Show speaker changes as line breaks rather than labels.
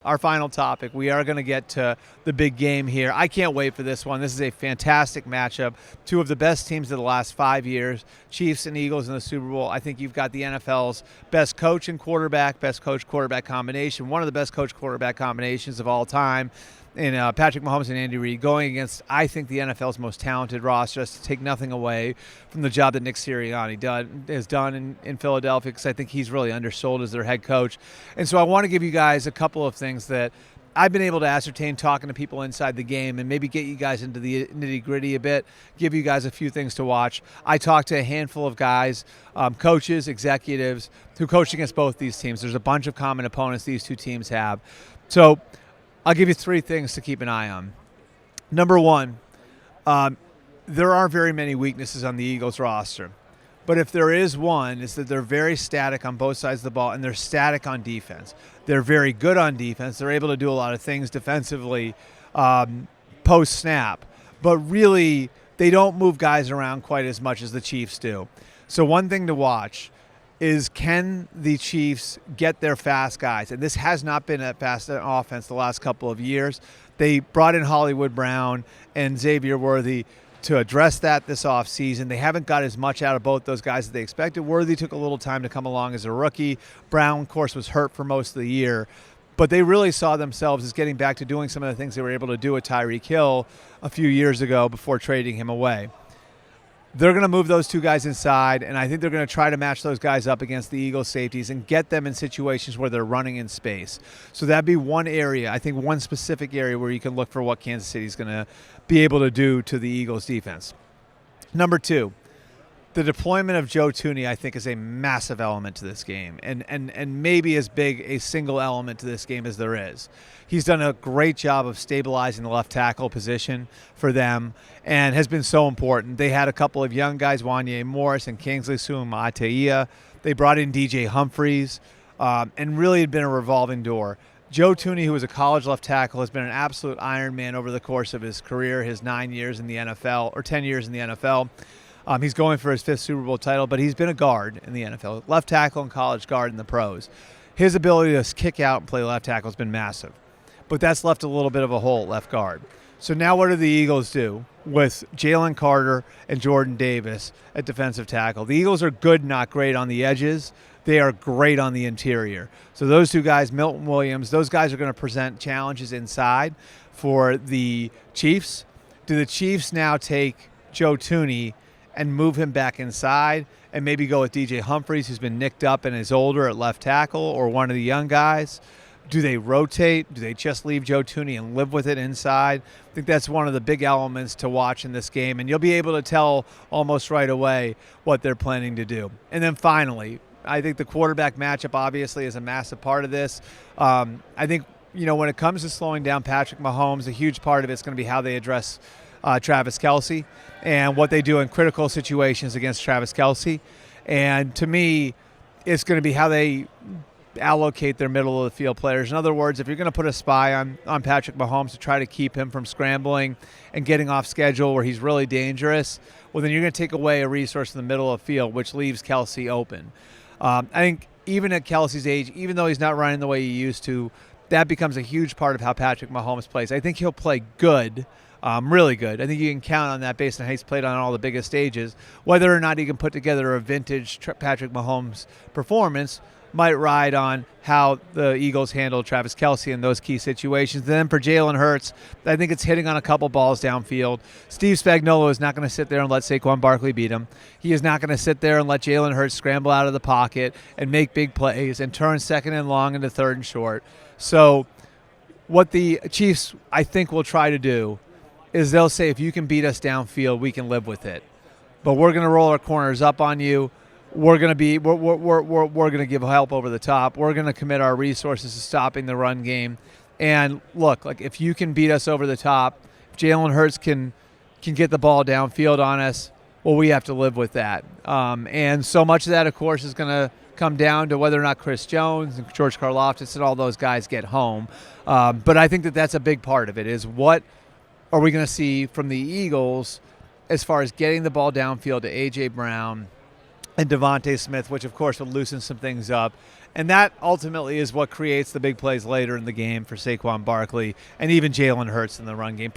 Our final topic, we are going to get to the big game here. I can't wait for this one. This is a fantastic matchup. Two of the best teams of the last 5 years, Chiefs and Eagles in the Super Bowl. I think you've got the NFL's best coach and quarterback, best coach-quarterback combination, one of the best coach-quarterback combinations of all time, in Patrick Mahomes and Andy Reid, going against, I think, the NFL's most talented roster, just to take nothing away from the job that Nick Sirianni has done in Philadelphia, because I think he's really undersold as their head coach. And so I want to give you guys a couple of things that I've been able to ascertain talking to people inside the game and maybe get you guys into the nitty-gritty a bit, give you guys a few things to watch. I talked to a handful of guys, coaches, executives, who coached against both these teams. There's a bunch of common opponents these two teams have. So I'll give you three things to keep an eye on. Number one, there aren't very many weaknesses on the Eagles roster. But if there is one, it's that they're very static on both sides of the ball, and they're static on defense. They're very good on defense. They're able to do a lot of things defensively post-snap. But really, they don't move guys around quite as much as the Chiefs do. So one thing to watch is, can the Chiefs get their fast guys? And this has not been a fast offense the last couple of years. They brought in Hollywood Brown and Xavier Worthy to address that this offseason. They haven't got as much out of both those guys as they expected. Worthy took a little time to come along as a rookie. Brown, of course, was hurt for most of the year. But they really saw themselves as getting back to doing some of the things they were able to do with Tyreek Hill a few years ago before trading him away. They're going to move those two guys inside, and I think they're going to try to match those guys up against the Eagles safeties and get them in situations where they're running in space. So that'd be one area, I think one specific area where you can look for what Kansas City's going to be able to do to the Eagles defense. Number two, the deployment of Joe Thuney, I think, is a massive element to this game, and maybe as big a single element to this game as there is. He's done a great job of stabilizing the left tackle position for them and has been so important. They had a couple of young guys, Wanye Morris and Kingsley Suamataia. They brought in DJ Humphries and really had been a revolving door. Joe Thuney, who was a college left tackle, has been an absolute Iron Man over the course of his career, his 9 years in the NFL, or 10 years in the NFL. He's going for his 5th Super Bowl title, but he's been a guard in the NFL, left tackle and college guard in the pros. His ability to kick out and play left tackle has been massive, but that's left a little bit of a hole at left guard. So now what do the Eagles do with Jalen Carter and Jordan Davis at defensive tackle? The Eagles are good, not great on the edges. They are great on the interior. So those two guys, Milton Williams, those guys are going to present challenges inside for the Chiefs. Do the Chiefs now take Joe Thuney and move him back inside and maybe go with DJ Humphries, who's been nicked up and is older at left tackle, or one of the young guys? Do they rotate? Do they just leave Joe Thuney and live with it inside? I think that's one of the big elements to watch in this game, and you'll be able to tell almost right away what they're planning to do. And then finally, I think the quarterback matchup obviously is a massive part of this. I think, when it comes to slowing down Patrick Mahomes, a huge part of it's going to be how they address Travis Kelce and what they do in critical situations against Travis Kelce. And to me, it's going to be how they allocate their middle of the field players. In other words, if you're going to put a spy on Patrick Mahomes to try to keep him from scrambling and getting off schedule where he's really dangerous, well, then you're going to take away a resource in the middle of the field, which leaves Kelce open. I think even at Kelce's age, even though he's not running the way he used to, that becomes a huge part of how Patrick Mahomes plays. I think he'll play good. Really good. I think you can count on that based on how he's played on all the biggest stages. Whether or not he can put together a vintage Patrick Mahomes performance might ride on how the Eagles handle Travis Kelce in those key situations. And then for Jalen Hurts, I think it's hitting on a couple balls downfield. Steve Spagnuolo is not going to sit there and let Saquon Barkley beat him. He is not going to sit there and let Jalen Hurts scramble out of the pocket and make big plays and turn second and long into third and short. So what the Chiefs, I think, will try to do is they'll say, if you can beat us downfield, we can live with it. But we're going to roll our corners up on you. We're going to give help over the top. We're going to commit our resources to stopping the run game. And look, like, if you can beat us over the top, if Jalen Hurts can get the ball downfield on us, well, we have to live with that. And so much of that, of course, is going to come down to whether or not Chris Jones and George Karlaftis and all those guys get home. But I think that that's a big part of it, is what are we going to see from the Eagles as far as getting the ball downfield to A.J. Brown and Devontae Smith, which, of course, will loosen some things up, And that ultimately is what creates the big plays later in the game for Saquon Barkley and even Jalen Hurts in the run game.